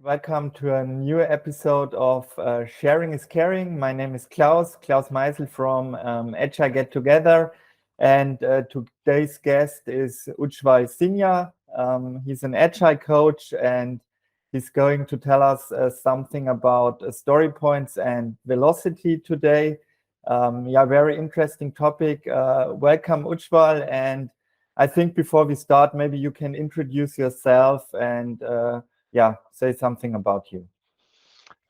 Welcome to a new episode of Sharing is Caring. My name is Klaus Meisel from Agile Get Together. And today's guest is Ujjwal Sinha. He's an Agile coach and he's going to tell us something about story points and velocity today. Very interesting topic. Welcome, Ujjwal. And I think before we start, maybe you can introduce yourself and say something about you.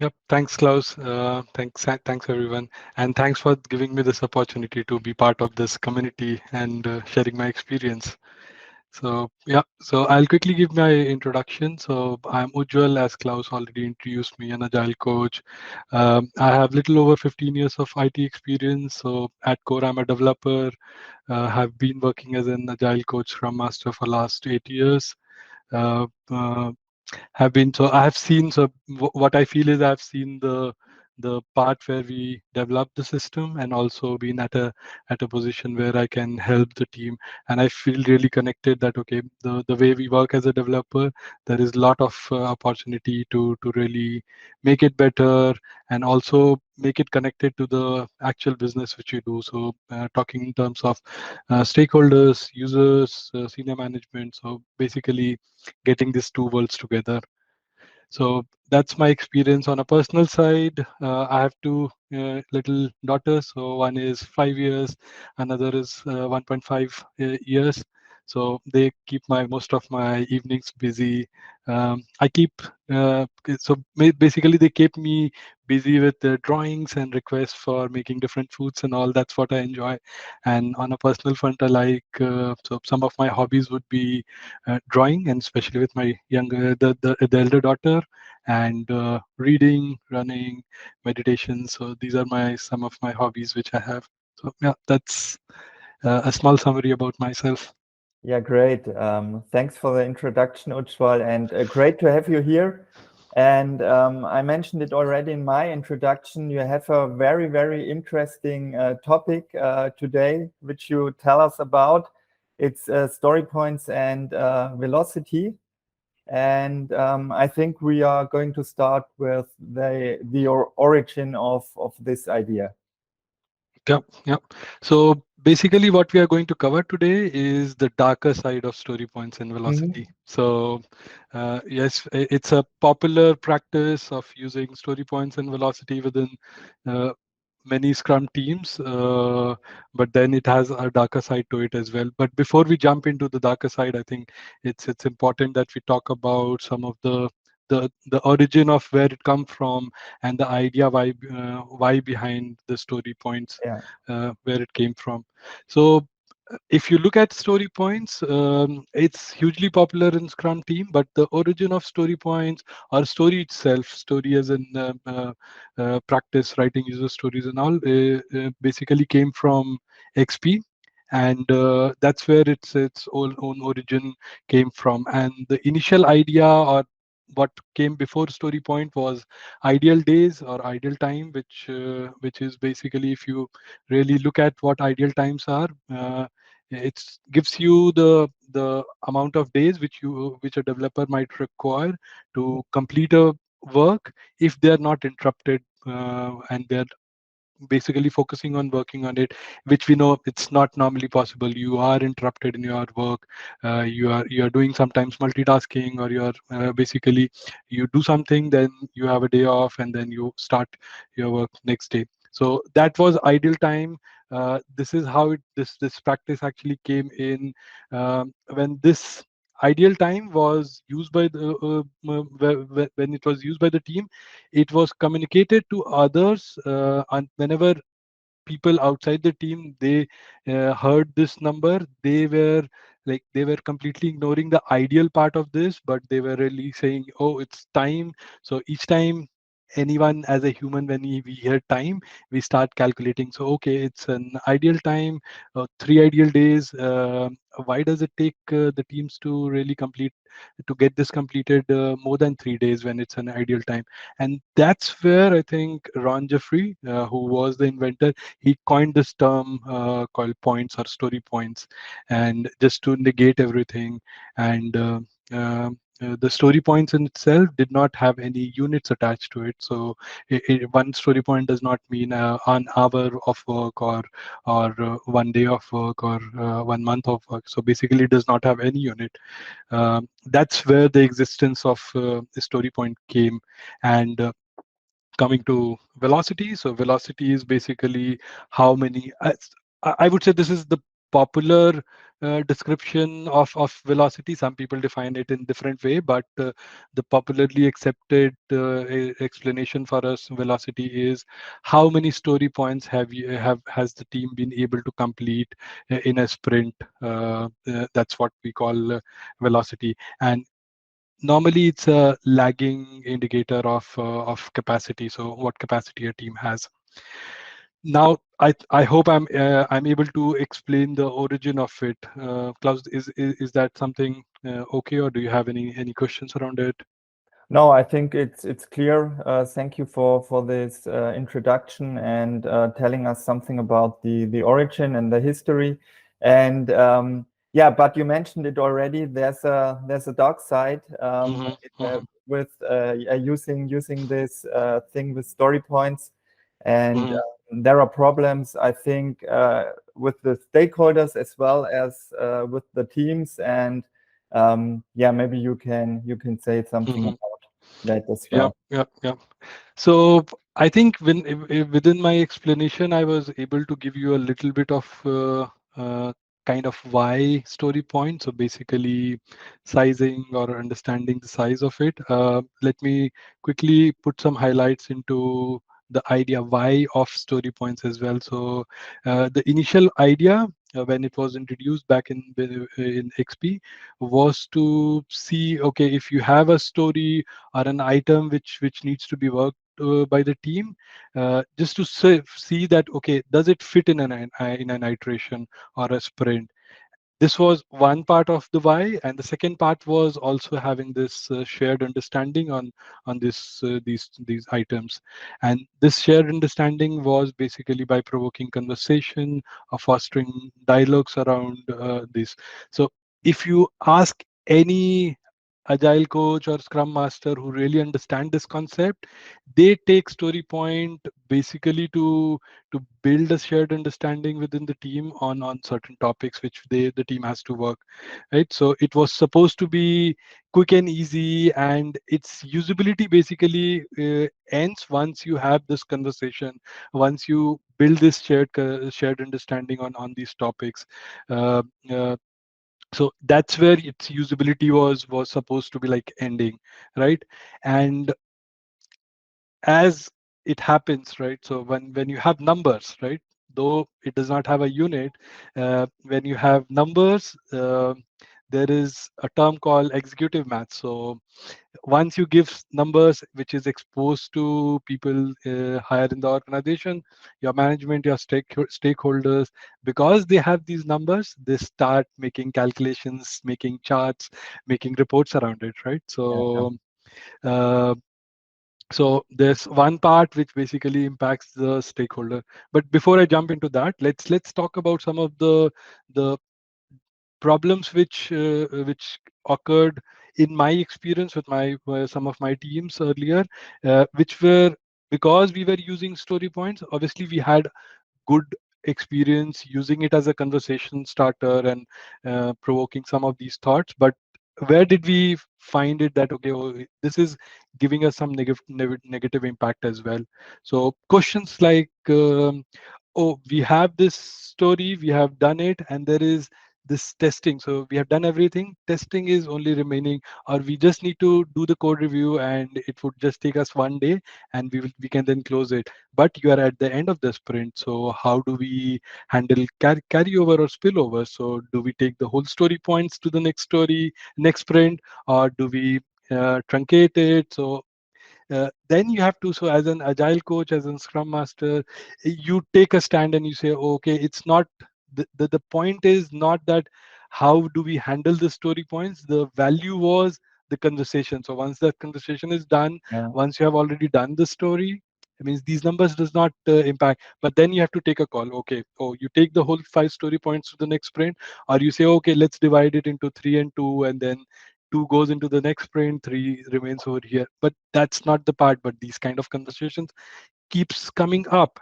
Yep. Thanks, Klaus. Thanks everyone, and thanks for giving me this opportunity to be part of this community and sharing my experience. So I'll quickly give my introduction. So I'm Ujjwal, as Klaus already introduced me, an Agile coach. I have little over 15 years of IT experience. So at core, I'm a developer. Have been working as an Agile coach Scrum Master for last 8 years. Uh, uh, have been so I have seen what I feel is I've seen the part where we develop the system, and also been at a position where I can help the team, and I feel really connected that okay, the way we work as a developer, there is a lot of opportunity to really make it better, and also make it connected to the actual business which we do. So talking in terms of stakeholders, users, senior management, so basically getting these two worlds together. So that's my experience on a personal side. I have two little daughters. So one is 5 years, another is 1.5 years. So they keep my most of my evenings busy. I keep basically they keep me busy with the drawings and requests for making different foods and all. That's what I enjoy. And on a personal front, I like so some of my hobbies would be drawing, and especially with my younger the elder daughter, and reading, running, meditation. So these are my some of my hobbies which I have. So yeah, that's a small summary about myself. Yeah, great. Thanks for the introduction, Ujjwal, and great to have you here. And I mentioned it already in my introduction. You have a very interesting topic today, which you tell us about. It's story points and velocity. And I think we are going to start with the origin of this idea. Yep, yep. So basically, what we are going to cover today is the darker side of story points and Mhm. velocity. So, yes, it's a popular practice of using story points and velocity within uh, many Scrum teams, but then it has a darker side to it as well. But before we jump into the darker side, I think it's important that we talk about some of the origin of where it come from, and the idea why behind the story points, Yeah. where it came from. So if you look at story points, it's hugely popular in Scrum team, but the origin of story points, or story itself, story as in practice writing user stories and all, basically came from XP. And that's where its own origin came from. And the initial idea, or what came before story point, was ideal days or ideal time, which is basically, if you really look at what ideal times are, it gives you the amount of days which a developer might require to complete a work if they are not interrupted, and they're basically focusing on working on it, which we know it's not normally possible. You are interrupted in your work. You are doing sometimes multitasking, or you're basically, you do something, then you have a day off, and then you start your work next day. So that was ideal time. This is how this practice actually came in, when this ideal time was used by when it was used by the team. It was communicated to others, and whenever people outside the team, they heard this number, they were completely ignoring the ideal part of this, but they were really saying, oh, it's time. So each time, anyone as a human, when we hear time, we start calculating. So okay, it's an ideal time, 3 ideal days. Why does it take the teams to really get this completed more than 3 days when it's an ideal time? And that's where I think Ron Jeffrey, who was the inventor, he coined this term called points, or story points, and just to negate everything. And the story points in itself did not have any units attached to it. So one story point does not mean an hour of work, or 1 day of work, or 1 month of work. So basically, it does not have any unit. That's where the existence of the story point came. And coming to velocity, so velocity is basically how many. I would say this is the popular description of velocity. Some people define it in different way, but the popularly accepted explanation for us velocity is how many story points has the team been able to complete in a sprint. That's what we call velocity. And normally it's a lagging indicator of capacity, so what capacity a team has. Now I hope I'm able to explain the origin of it. Klaus, is that something okay, or do you have any questions around it? No, I think it's clear. Thank you for this introduction and telling us something about the origin and the history. And yeah, but you mentioned it already. There's a dark side Hmm. Hmm. with using this thing with story points, and Hmm. there are problems, I think, with the stakeholders as well as with the teams. And yeah, maybe you can say something Hmm. about that as Yeah, well. yeah, yeah. So I think within my explanation, I was able to give you a little bit of kind of why story point. So basically, sizing or understanding the size of it. Let me quickly put some highlights into the idea why of story points as well. So the initial idea, when it was introduced back in XP, was to see, okay, if you have a story or an item which needs to be worked by the team, just to see that, okay, does it fit in an iteration or a sprint. This was one part of the why, and the second part was also having this shared understanding on these items. And this shared understanding was basically by provoking conversation or fostering dialogues around this. So if you ask any agile coach or scrum master who really understand this concept, they take story point basically to build a shared understanding within the team on certain topics which the team has to work, right? So it was supposed to be quick and easy, and its usability basically ends once you have this conversation, once you build this shared understanding on these topics. uh, uh, so that's where its usability was supposed to be like ending, right? And as it happens, right? So when you have numbers, right, though it does not have a unit, when you have numbers, there is a term called executive math. So once you give numbers which is exposed to people higher in the organization, your management, your stakeholders, because they have these numbers, they start making calculations, making charts, making reports around it, right? Yeah, yeah. Uh, so there's one part which basically impacts the stakeholder. But before I jump into that, let's talk about some of the problems which occurred in my experience with my some of my teams earlier, which were because we were using story points. Obviously, we had good experience using it as a conversation starter and provoking some of these thoughts. But where did we find it that, okay, oh, this is giving us some negative impact as well? So questions like, oh, we have this story, we have done it, and there is this testing. So we have done everything, testing is only remaining, or we just need to do the code review and it would just take us 1 day, and we can then close it. But you are at the end of the sprint, so how do we handle carryover or spillover? So do we take the whole story points to the next sprint, or do we truncate it? So then you have to, so as an agile coach, as a scrum master, you take a stand and you say, okay, it's not the point is not that how do we handle the story points. The value was the conversation. So once that conversation is done, Yeah. once you have already done the story, it means these numbers does not impact. But then you have to take a call. Okay, oh, you take the whole 5 story points to the next sprint, or you say, okay, let's divide it into 3 and 2, and then two goes into the next sprint, three remains over here. But that's not the part. But these kind of conversations keeps coming up.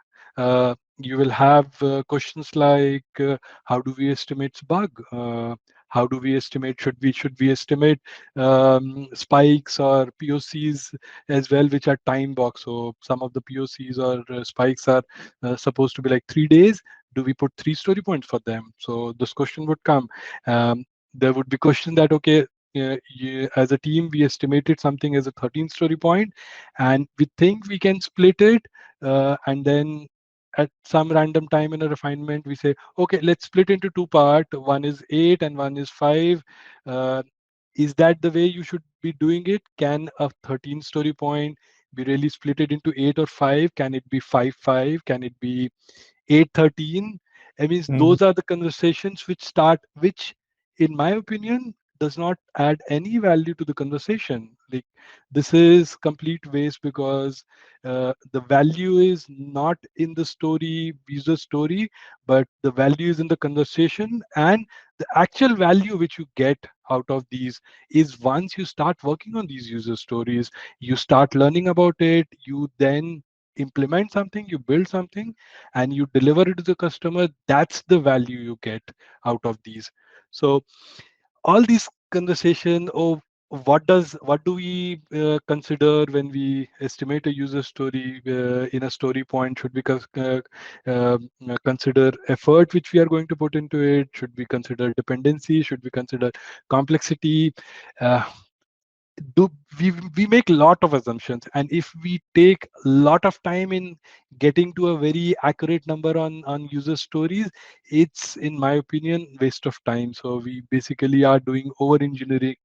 You will have questions like, how do we estimate bug? How do we estimate? Should we estimate spikes or POCs as well, which are time box? So some of the POCs or spikes are supposed to be like 3 days. Do we put 3 story points for them? So this question would come. Um, there would be question that, okay, as a team we estimated something as a 13 story point, and we think we can split it, and then at some random time in a refinement we say, okay, let's split into two part, one is 8 and one is 5. uh, is that the way you should be doing it? Can a 13 story point be really split it into 8 or 5? Can it be 5 5? Can it be 8 13? I mean, Mhm. those are the conversations which start, which in my opinion does not add any value to the conversation. Like, this is complete waste, because the value is not in the story, user story, but the value is in the conversation. And the actual value which you get out of these is, once you start working on these user stories, you start learning about it, you then implement something, you build something, and you deliver it to the customer. That's the value you get out of these. So all these conversation of what do we consider when we estimate a user story in a story point? Should we consider effort which we are going to put into it? Should we consider dependency? Should we consider complexity? uh, do we make a lot of assumptions, and if we take a lot of time in getting to a very accurate number on user stories, it's, in my opinion, waste of time. So we basically are doing over engineering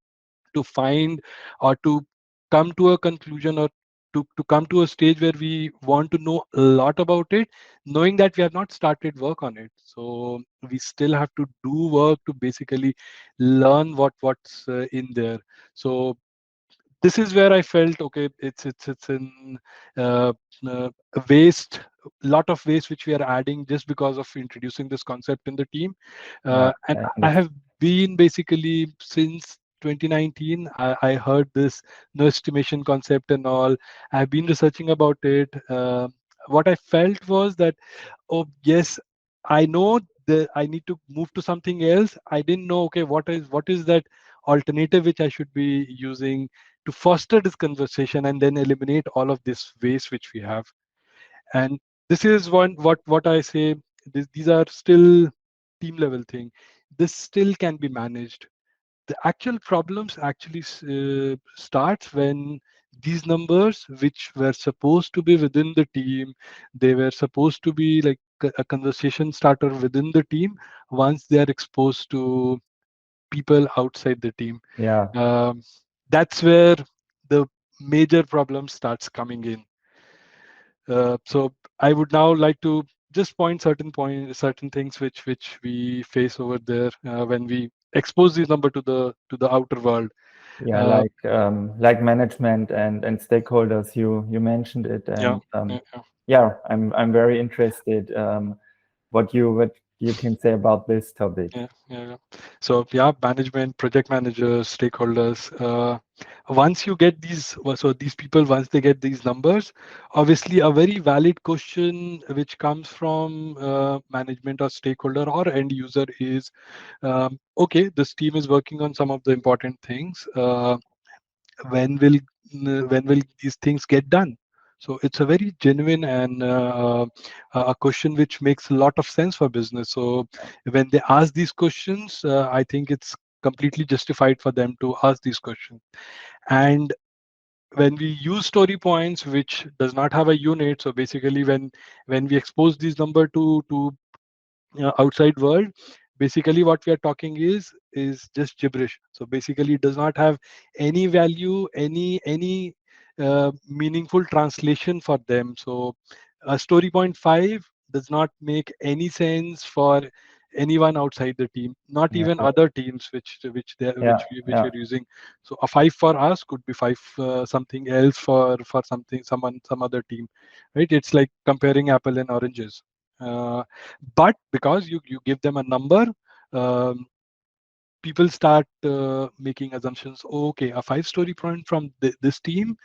to find, or to come to a conclusion, or to come to a stage where we want to know a lot about it, knowing that we have not started work on it. So we still have to do work to basically learn what's in there. So this is where I felt, okay, it's in uh, waste, lot of waste which we are adding just because of introducing this concept in the team. Yeah, And I I understand. have been basically since 2019. I heard this no estimation concept and all. I've been researching about it. What I felt was that, oh yes, I know that I need to move to something else. I didn't know, okay, what is that alternative which I should be using to foster this conversation and then eliminate all of this waste which we have. And this is one what I say, these are still team level thing. This still can be managed. The actual problems actually starts when these numbers which were supposed to be within the team, they were supposed to be like a conversation starter within the team, once they are exposed to people outside the team, Yeah, um, that's where the major problem starts coming in. So I would now like to just certain things which we face over there when we expose these number to the outer world. yeah, Uh, like management and stakeholders. You mentioned it, yeah, and yeah, yeah, yeah, I'm very interested what you can say about this topic. yeah, yeah, yeah. So yeah, management, project managers, stakeholders. Once you get these, so these people, once they get these numbers, obviously a very valid question which comes from management or stakeholder or end user is, okay, this team is working on some of the important things. When will when will these things get done? So it's a very genuine and a question which makes a lot of sense for business. So when they ask these questions, I think it's completely justified for them to ask these questions. And when we use story points which does not have a unit, so basically when we expose these number to outside world, basically what we are talking is just gibberish. So basically it does not have any value, any meaningful translation for them. So a story point 5 does not make any sense for anyone outside the team, not Yeah, even other teams which they yeah, which yeah, we're using. So a 5 for us could be 5 something else for some other team, right? It's like comparing apple and oranges. uh, but because you give them a number, um, people start making assumptions. Oh, okay, a 5 story point from this team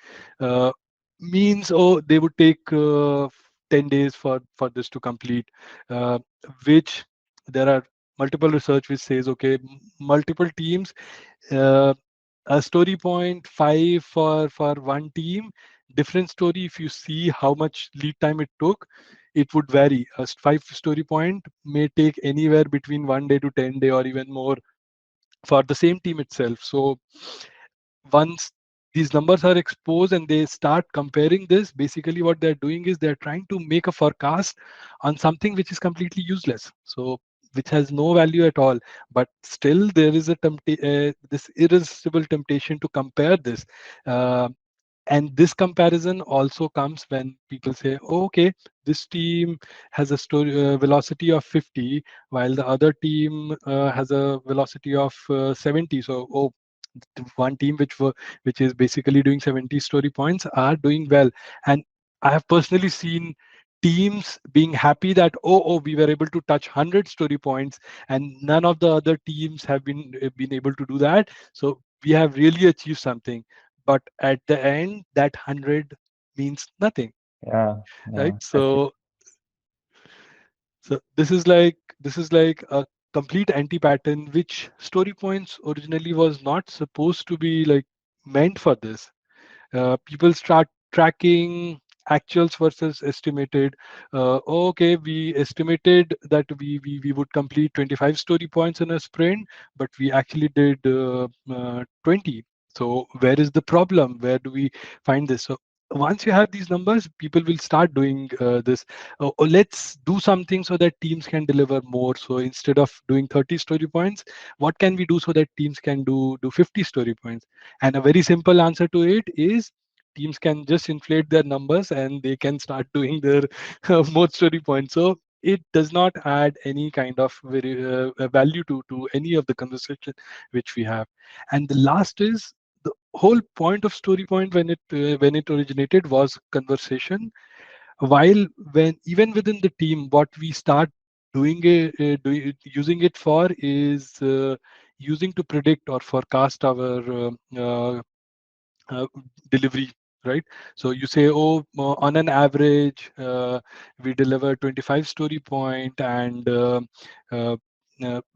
uh, means, oh, they would take 10 days for this to complete, uh, which there are multiple research which says, okay, multiple teams, uh, a story point 5 for one team, different story. If you see how much lead time it took, it would vary. A 5 story point may take anywhere between 1 day to 10 day or even more for the same team itself. So once these numbers are exposed and they start comparing this, basically what they're doing is they're trying to make a forecast on something which is completely useless, so which has no value at all. But still there is a this irresistible temptation to compare this. uh, and this comparison also comes when people say, oh, okay, this team has a velocity of 50 while the other team has a velocity of 70. So, oh, the one team which is basically doing 70 story points are doing well. And I have personally seen teams being happy that, oh, we were able to touch 100 story points and none of the other teams have been able to do that, so we have really achieved something. But at the end, that 100 means nothing, Yeah, yeah, right? I see. So this is like a complete anti-pattern, which story points originally was not supposed to be like meant for this. People start tracking actuals versus estimated. Okay, we estimated that we would complete 25 story points in a sprint, but we actually did 20. So where is the problem? Where do we find this? So once you have these numbers, people will start doing this. Let's do something so that teams can deliver more. So instead of doing 30 story points, what can we do so that teams can do 50 story points? And a very simple answer to it is teams can just inflate their numbers and they can start doing their more story points. So it does not add any kind of very value to any of the conversation which we have. And the last is the whole point of story point when it originated was conversation. While when even within the team, what we start using it for is using to predict or forecast our uh, delivery, right? So you say, oh, on an average we deliver 25 story point, and uh,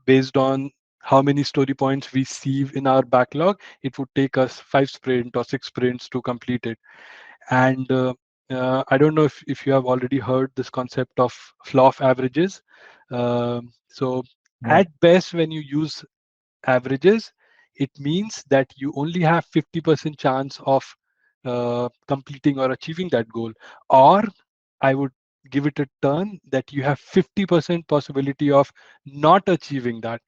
based on how many story points we see in our backlog, it would take us 5 sprint or 6 sprints to complete it. And I don't know if you have already heard this concept of flaw of averages. So Yeah, at best, when you use averages, it means that you only have 50% chance of completing or achieving that goal. Or I would give it a turn that you have 50% possibility of not achieving that.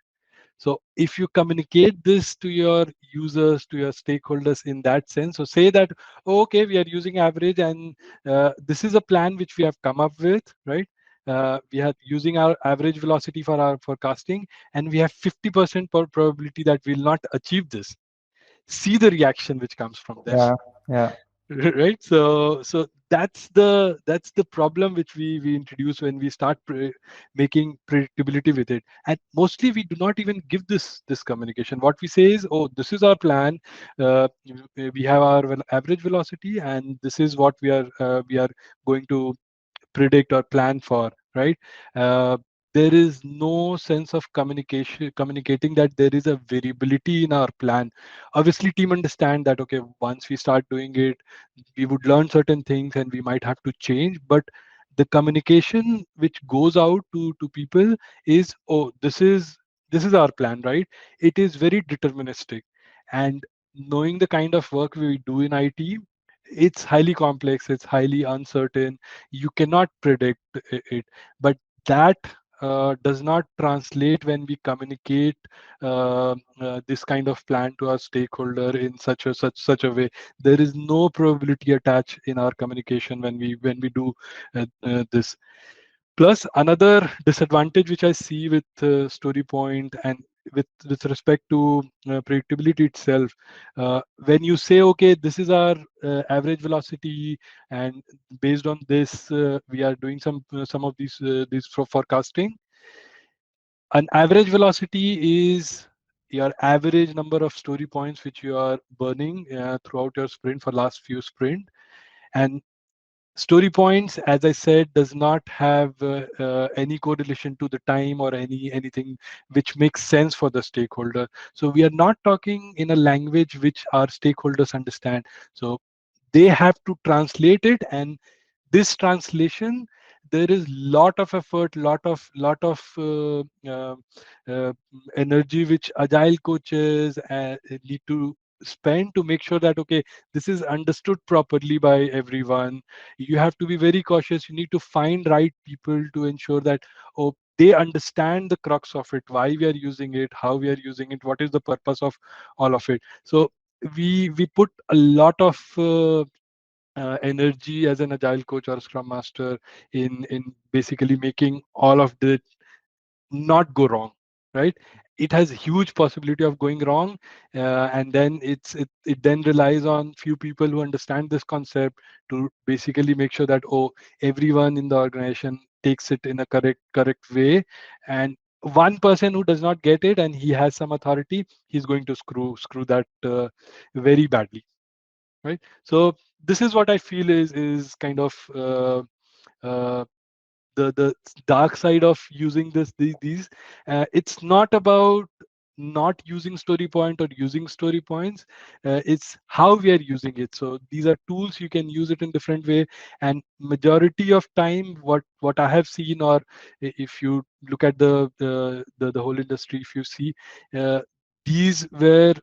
So if you communicate this to your users, to your stakeholders in that sense, so say that, okay, we are using average and this is a plan which we have come up with, right? We are using our average velocity for our forecasting, and we have 50% probability that we'll not achieve this. See the reaction which comes from them. yeah, yeah, Right. So that's the problem which we introduce when we start making predictability with it. And mostly we do not even give this communication. What we say is, oh, this is our plan, uh, we have our average velocity, and this is what we are going to predict or plan for, right? uh, there is no sense of communicating that there is a variability in our plan. Obviously team understand that, okay, once we start doing it, we would learn certain things and we might have to change. But the communication which goes out to people is, oh, this is our plan, right? It is very deterministic. And knowing the kind of work we do in IT, it's highly complex, it's highly uncertain, you cannot predict it. But that does not translate when we communicate this kind of plan to our stakeholder in such a way. There is no probability attached in our communication when we do this. Plus, another disadvantage which I see with story point and with respect to predictability itself, when you say, okay, this is our average velocity, and based on this, we are doing some of these forecasting. An average velocity is your average number of story points which you are burning throughout your sprint for last few sprint. And story points, as I said, does not have any correlation to the time or anything which makes sense for the stakeholder. So we are not talking in a language which our stakeholders understand. So they have to translate it, and this translation, there is lot of effort, lot of uh, energy which agile coaches need to spend to make sure that, okay, this is understood properly by everyone. You have to be very cautious. You need to find right people to ensure that, oh, they understand the crux of it, why we are using it, how we are using it, what is the purpose of all of it. So we put a lot of energy as an agile coach or scrum master in basically making all of the not go wrong, right? It has huge possibility of going wrong, and then it then relies on few people who understand this concept to basically make sure that, oh, everyone in the organization takes it in a correct way. And one person who does not get it and he has some authority, he's going to screw that very badly, right? So this is what I feel is kind of uh, the dark side of using these. It's not about not using story point or using story points. It's how we are using it. So these are tools, you can use it in different way. And majority of time, what I have seen, or if you look at the whole industry, if you see, uh, these were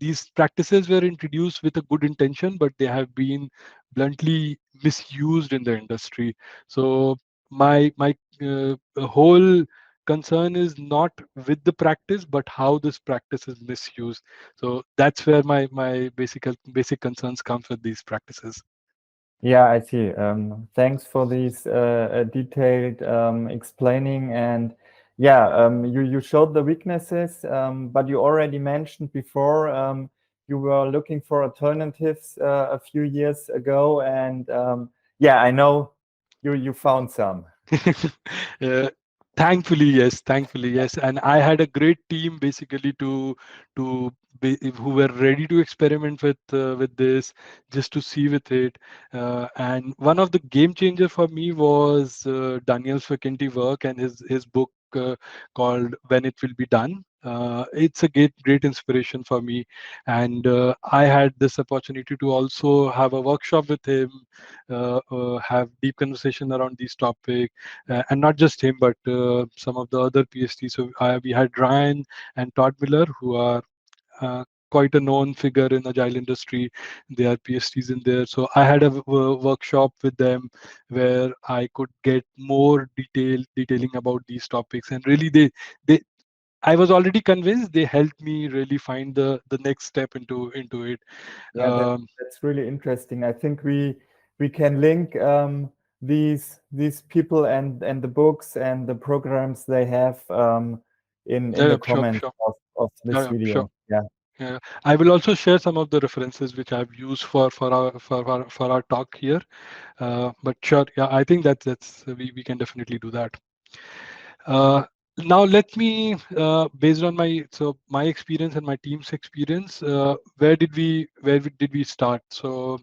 these practices were introduced with a good intention, but they have been bluntly misused in the industry. So my whole concern is not with the practice, but how this practice is misused. So that's where my basic concerns comes with these practices. Yeah, I see. Thanks for these detailed explaining. And yeah, you showed the weaknesses, but you already mentioned before you were looking for alternatives a few years ago, and yeah, I know you found some. uh, thankfully yes, and I had a great team basically to who were ready to experiment with this, just to see with it. And one of the game changer for me was Daniel Fekenti work and his book called When It Will Be Done. It's a great inspiration for me, and I had this opportunity to also have a workshop with him, have deep conversation around these topics, and not just him, but some of the other PhDs. So we had Ryan and Todd Miller, who are quite a known figure in agile industry. They are PhDs in there. So I had a workshop with them where I could get more detailing about these topics, and really they I was already convinced. They helped me really find the next step into it. Yeah, Um, that's really interesting. I think we can link these people and the books and the programs they have in the yeah, sure, comments sure, of this yeah, sure. video. Yeah. Yeah, I will also share some of the references which I've used for our talk here. But sure, yeah, I think that's we can definitely do that. Uh, Now let me, based on my experience and my team's experience, did we start? So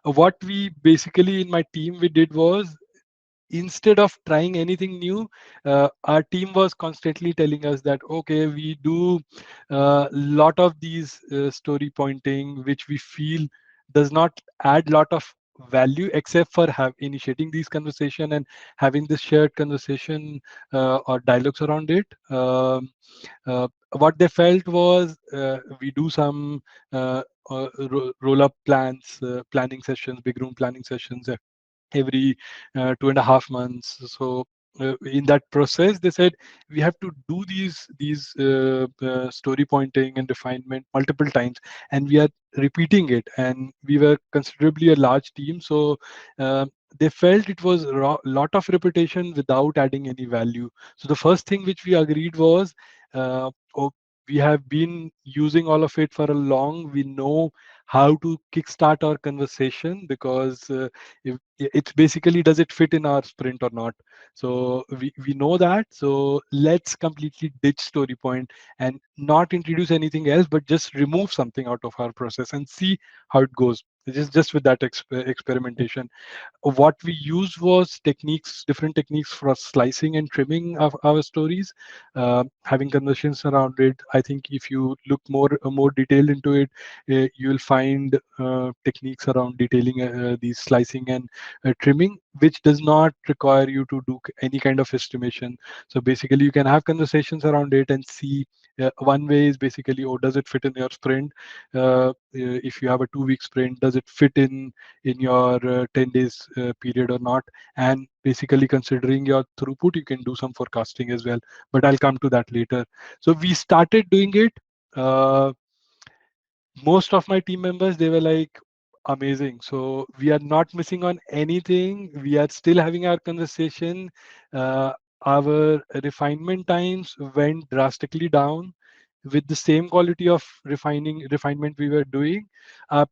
what we basically in my team we did was, instead of trying anything new, our team was constantly telling us that, okay, we do a lot of these story pointing which we feel does not add lot of value except for have initiating these conversation and having this shared conversation or dialogues around it. What they felt was, we do some roll up planning sessions, big room planning sessions every 2.5 months. So in that process, they said we have to do these story pointing and refinement multiple times, and we are repeating it. And we were considerably a large team, so they felt it was a lot of repetition without adding any value. So the first thing which we agreed was, oh, we have been using all of it for a long. We know how to kickstart our conversation, because if, it's basically, does it fit in our sprint or not? So we know that. So let's completely ditch story point and not introduce anything else, but just remove something out of our process and see how it goes. Just with that experimentation. What we used was techniques, different techniques for slicing and trimming of our stories, having conversations around it. I think if you look more detailed into it, you'll find techniques around detailing these slicing and trimming, which does not require you to do any kind of estimation. So basically, you can have conversations around it and see. One way is basically, oh, does it fit in your sprint? If you have a 2 week sprint, does it fit in your 10 days period or not? And basically, considering your throughput, you can do some forecasting as well, but I'll come to that later. So we started doing it. uh, Most of my team members, they were like, amazing, so we are not missing on anything, we are still having our conversation. uh, our refinement times went drastically down. With the same quality of refinement we were doing,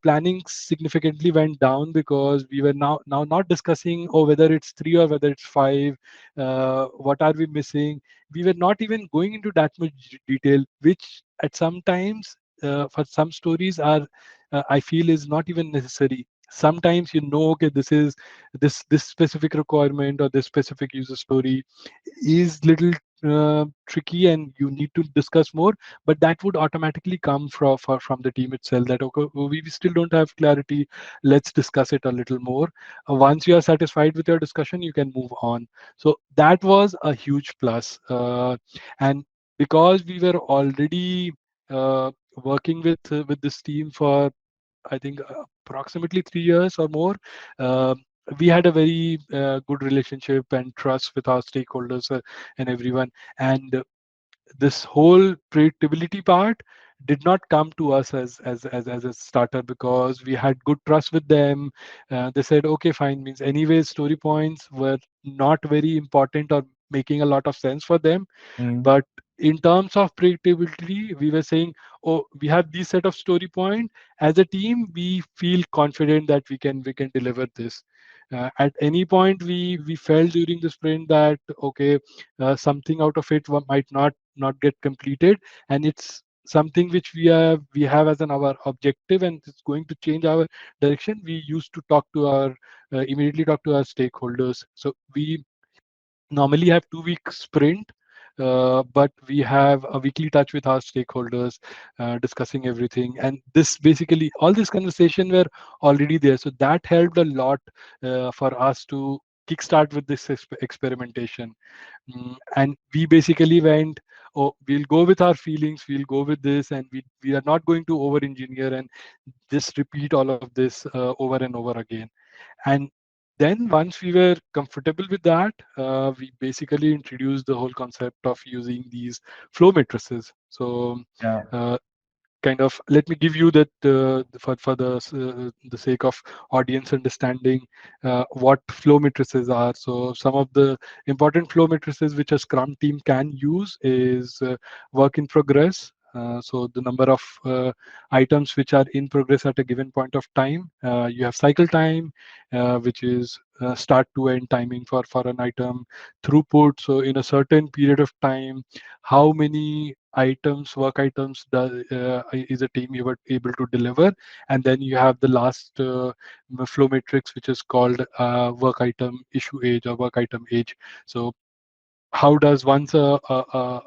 planning significantly went down, because we were now not discussing, oh, whether it's 3 or whether it's 5, what are we missing. We were not even going into that much detail, which at some times, for some stories, are I feel is not even necessary. Sometimes, okay, this specific requirement or this specific user story is little tricky, and you need to discuss more, but that would automatically come from the team itself, that okay, we still don't have clarity, let's discuss it a little more. Once you are satisfied with your discussion, you can move on. So that was a huge plus. And because we were already uh, working with this team for, I think, approximately 3 years or more. Uh, we had a very good relationship and trust with our stakeholders and everyone. And this whole predictability part did not come to us as a starter, because we had good trust with them. They said, okay, fine, means anyways story points were not very important or making a lot of sense for them. Mm. But in terms of predictability, we were saying, oh, we have these set of story point. As a team, we feel confident that we can deliver this. At any point, we felt during the sprint that, okay, something out of it might not get completed, and it's something which we have as an our objective, and it's going to change our direction. We used to talk to our immediately talk to our stakeholders. So we normally have 2 week sprint, but we have a weekly touch with our stakeholders, discussing everything. And this basically, all this conversation were already there, so that helped a lot for us to kickstart with this experimentation. And we basically went, oh, we'll go with our feelings, we'll go with this, and we are not going to over engineer and just repeat all of this over and over again. And then once we were comfortable with that, we basically introduced the whole concept of using these flow matrices. So Yeah. uh, kind of, let me give you that, for the sake of audience understanding, what flow matrices are. So some of the important flow matrices which a scrum team can use is work in progress. So the number of items which are in progress at a given point of time. You have cycle time, which is start to end timing for an item. Throughput, so in a certain period of time, how many work items is a team able to deliver. And then you have the last flow matrix, which is called work item issue age or work item age. So how does, once a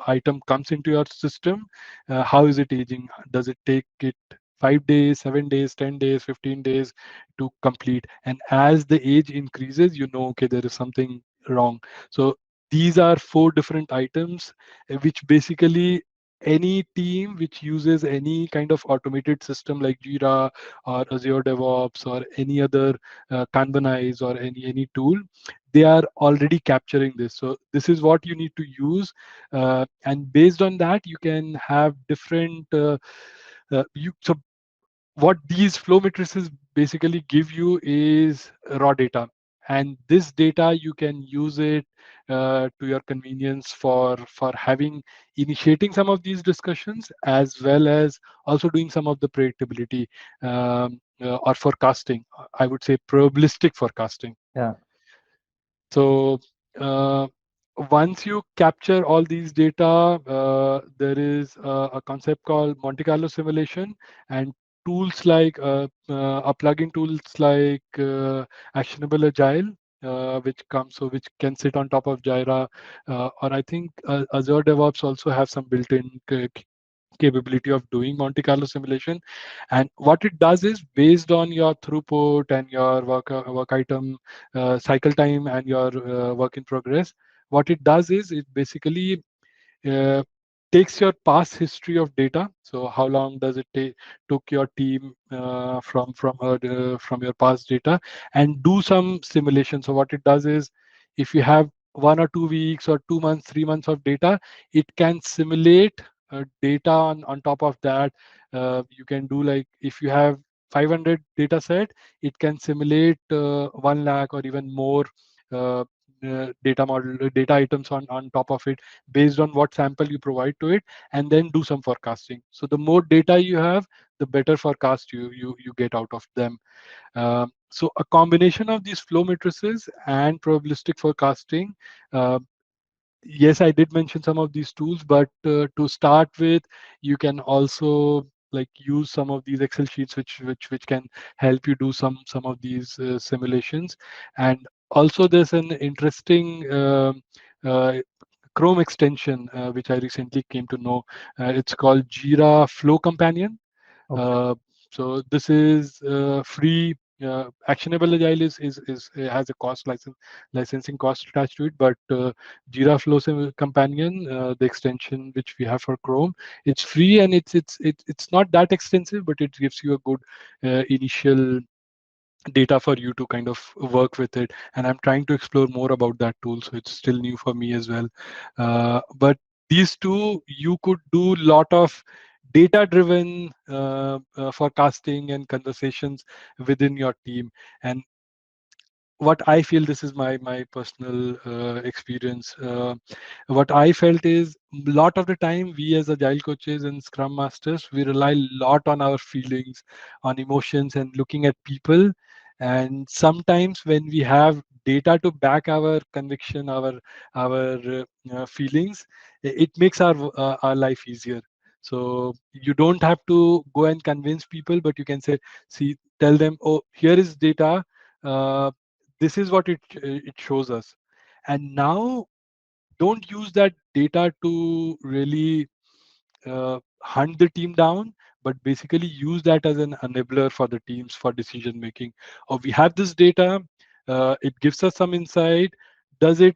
item comes into your system, how is it aging? Does it take it 5 days, 7 days, 10 days, 15 days to complete? And as the age increases, okay, there is something wrong. So these are 4 different items, which basically any team which uses any kind of automated system like Jira or Azure DevOps or any other Kanbanize or any tool, they are already capturing this. So this is what you need to use, and based on that, you can have different. So what these flow matrices basically give you is raw data. and this data you can use it to your convenience for having initiating some of these discussions, as well as also doing some of the predictability or forecasting. I would say probabilistic forecasting. Yeah. So uh, once you capture all these data, there is a concept called Monte Carlo simulation, and tools like a plugin tools like Actionable Agile, which can sit on top of Jira, or I think Azure DevOps also have some built-in capability of doing Monte Carlo simulation. And what it does is, based on your throughput and your work item cycle time and your work in progress, what it does is it basically uh, takes your past history of data. So how long does it take took your team from your past data, and do some simulation. So what it does is, if you have 1 or 2 weeks or 2 months, 3 months of data, it can simulate data on top of that. You can do, like, if you have 500 data set, it can simulate 1 lakh or even more uh, data items on top of it, based on what sample you provide to it, and then do some forecasting. So the more data you have, the better forecast you get out of them. So a combination of these flow matrices and probabilistic forecasting. Yes, I did mention some of these tools, but to start with, you can also like use some of these Excel sheets, which can help you do some of these simulations. And also, there's an interesting uh, Chrome extension which I recently came to know. It's called Jira Flow Companion. Okay. uh, so this is free. Actionable Agile is has a licensing cost attached to it, but Jira Flow Companion, the extension which we have for Chrome, it's free, and it's not that extensive, but it gives you a good initial data for you to kind of work with it. And I'm trying to explore more about that tool, so it's still new for me as well. But these two, you could do lot of data driven forecasting and conversations within your team. And what I feel, this is my personal experience. What I felt is, a lot of the time we as agile coaches and scrum masters, we rely a lot on our feelings, on emotions, and looking at people. And sometimes when we have data to back our conviction, our feelings, it makes our life easier. So you don't have to go and convince people, but you can say, see, tell them, oh, here is data. Uh, this is what it shows us. And now, don't use that data to really hunt the team down, but basically use that as an enabler for the teams for decision making. Or we have this data, it gives us some insight. Does it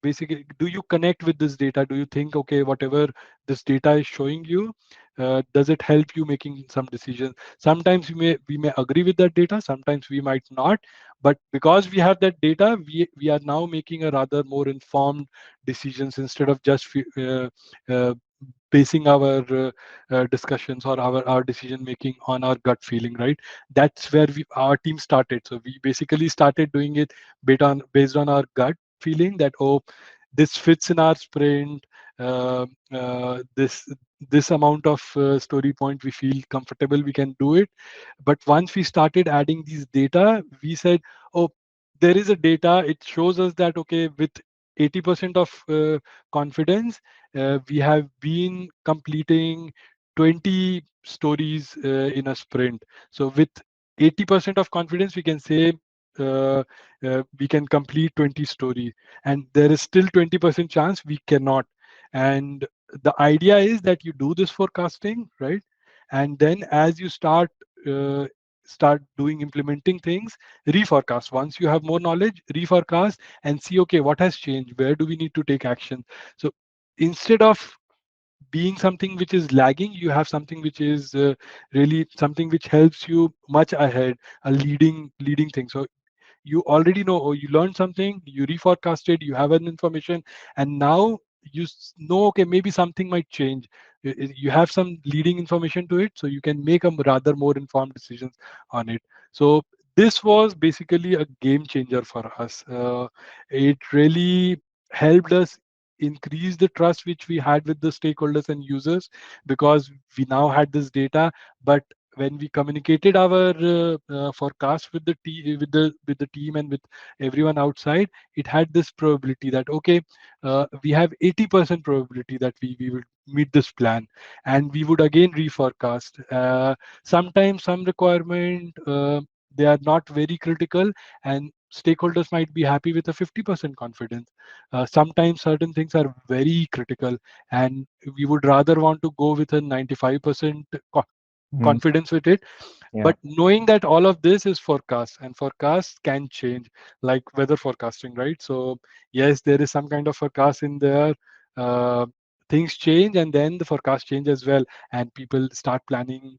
basically, do you connect with this data? Do you think, okay, whatever this data is showing you, does it help you making some decisions? Sometimes we may agree with that data, sometimes we might not, but because we have that data, we are now making a rather more informed decisions, instead of just basing our discussions or our decision making on our gut feeling, right? That's where our team started. So we basically started doing it based on our gut feeling, that, oh, this fits in our sprint. uh, this amount of story point, we feel comfortable, we can do it. But once we started adding these data, we said, oh, there is a data, it shows us that, okay, with 80% of confidence, we have been completing 20 stories in a sprint. So with 80% of confidence, we can say uh, we can complete 20 stories, and there is still 20% chance we cannot. And the idea is that you do this forecasting, right? And then as you uh, start doing implementing things, reforecast. Once you have more knowledge, reforecast and see, okay, what has changed, where do we need to take action. So instead of being something which is lagging, you have something which is really something which helps you much ahead, a leading thing. So you already know, or you learned something, you reforecasted, you have an information, and now you know, okay, maybe something might change. You have some leading information to it, so you can make a rather more informed decisions on it. So this was basically a game changer for us. It really helped us increase the trust which we had with the stakeholders and users, because we now had this data. But when we communicated our forecast with the team and with everyone outside, it had this probability that, okay, we have 80% probability that we will meet this plan, and we would again reforecast. Sometimes some requirement, they are not very critical, and stakeholders might be happy with a 50% confidence. Sometimes certain things are very critical, and we would rather want to go with a 95% Mhm. confidence with it. Yeah. But knowing that all of this is forecast, and forecasts can change, like weather forecasting, right? So yes, there is some kind of forecast in there. uh, Things change, and then the forecast change as well, and people start planning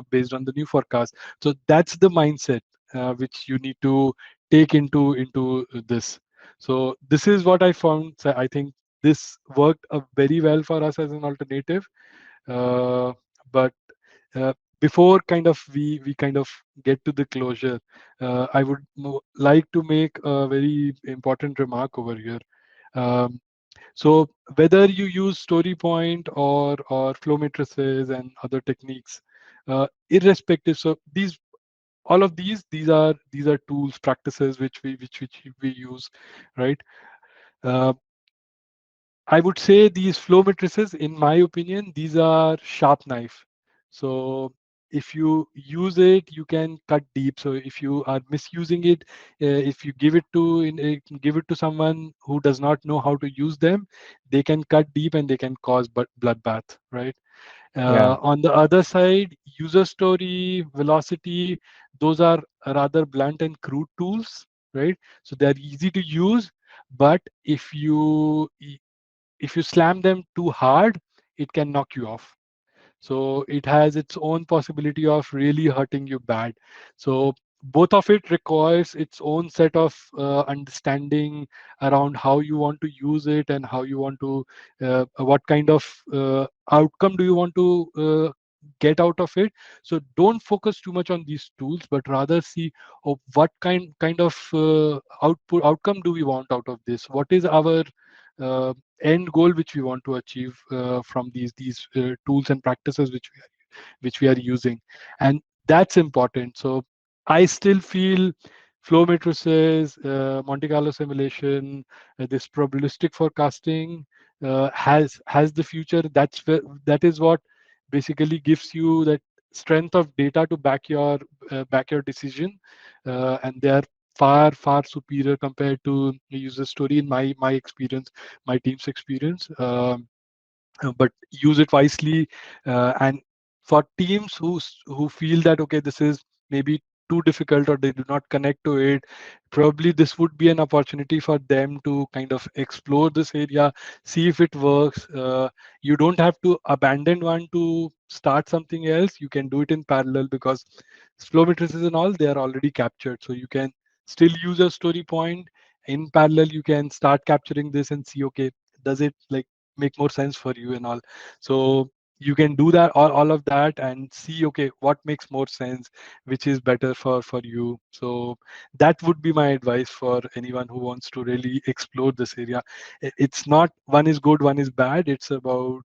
based on the new forecast. So that's the mindset which you need to take into this. So this is what I found. So I think this worked very well for us as an alternative. But uh, before kind of we kind of get to the closure, I would like to make a very important remark over here. um, so whether you use story point or flow matrices and other techniques, irrespective, so these all of these are tools, practices which we use, right? uh, I would say these flow matrices, in my opinion, these are sharp knife. So if you use it, you can cut deep. So if you are misusing it, if you give it to someone who does not know how to use them, they can cut deep and they can cause bloodbath, right? Yeah. On the other side, user story, velocity, those are rather blunt and crude tools, right? So they are easy to use, but if you slam them too hard, it can knock you off. So it has its own possibility of really hurting you bad. So both of it requires its own set of understanding around how you want to use it, and how you want to what kind of outcome do you want to get out of it. So don't focus too much on these tools, but rather see, oh, what kind of outcome do we want out of this, what is our uh, end goal which we want to achieve from these tools and practices which we are using. And that's important. So I still feel flow matrices, Monte Carlo simulation, this probabilistic forecasting has the future. That is what basically gives you that strength of data to back your decision, and they are far superior compared to user story, in my experience, my team's experience. But use it wisely. And for teams who feel that, okay, this is maybe too difficult, or they do not connect to it, probably this would be an opportunity for them to kind of explore this area, see if it works. You don't have to abandon one to start something else. You can do it in parallel, because flow matrices and all, they are already captured. So you can still use a story point in parallel. You can start capturing this and see, okay, does it like make more sense for you and all. So you can do that, all of that, and see, okay, what makes more sense, which is better for you. So that would be my advice for anyone who wants to really explore this area. It's not one is good, one is bad. It's about,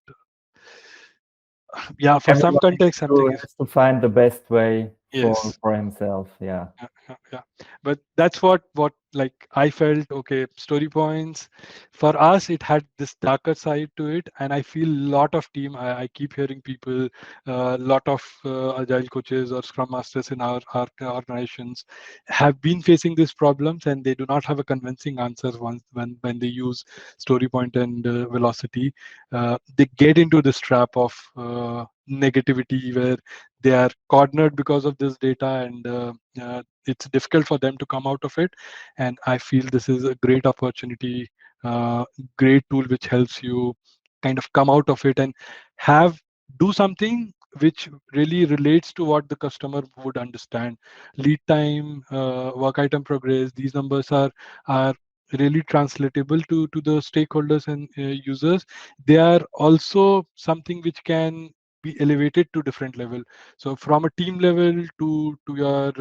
yeah, for some Everyone context something is, has to find the best way yes. for himself. Yeah. Yeah. But that's what like I felt. Okay, story points for us, it had this darker side to it, and I feel lot of team. I keep hearing people, lot of agile coaches or scrum masters in our organizations have been facing these problems, and they do not have a convincing answer once when they use story point and velocity. They get into this trap of negativity, where they are cornered because of this data, and it's difficult for them to come out of it. And I feel this is a great opportunity, great tool which helps you kind of come out of it and have do something which really relates to what the customer would understand. Lead time, work item progress, these numbers are really translatable to the stakeholders and users. They are also something which can be elevated to different level. So from a team level to your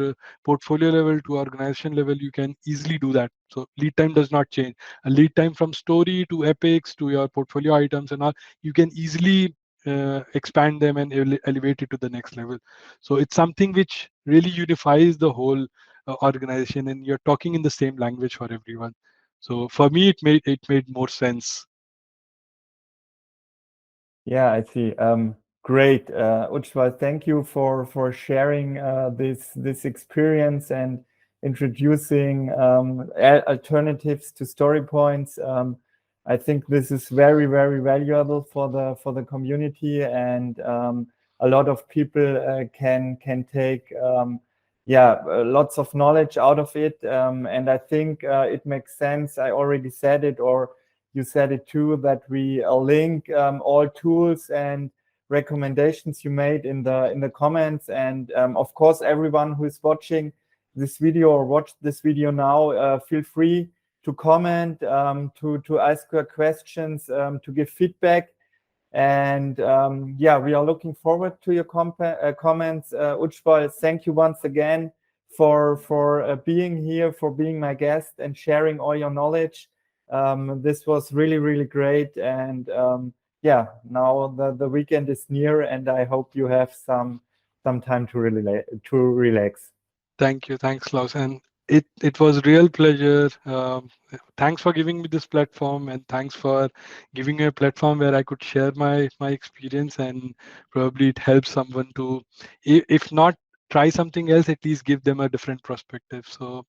portfolio level to organization level, you can easily do that. So lead time does not change. A lead time from story to epics to your portfolio items and all, you can easily expand them and elevate it to the next level. So it's something which really unifies the whole organization, and you're talking in the same language for everyone. So for me, it made more sense. Yeah, I see. Great, Ujjwal. Thank you for sharing this experience and introducing alternatives to story points. I think this is very valuable for the community, and a lot of people can take lots of knowledge out of it. And I think it makes sense. I already said it, or you said it too, that we link all tools and recommendations you made in the comments. And of course, everyone who is watching this video or watched this video now, feel free to comment, to ask your questions, to give feedback. And we are looking forward to your comments. Ujjwal, thank you once again for being here, for being my guest and sharing all your knowledge. This was really great. And now the weekend is near, and I hope you have some time to relax. Thank you. Thanks, Klaus. And it was a real pleasure. Thanks for giving me this platform, and thanks for giving me a platform where I could share my experience, and probably it helps someone to, if not try something else, at least give them a different perspective. So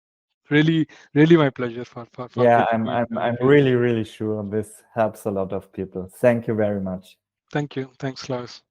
really my pleasure for Yeah, getting me I'm into it. really sure this helps a lot of people. Thank you very much. Thank you. Thanks, Klaus.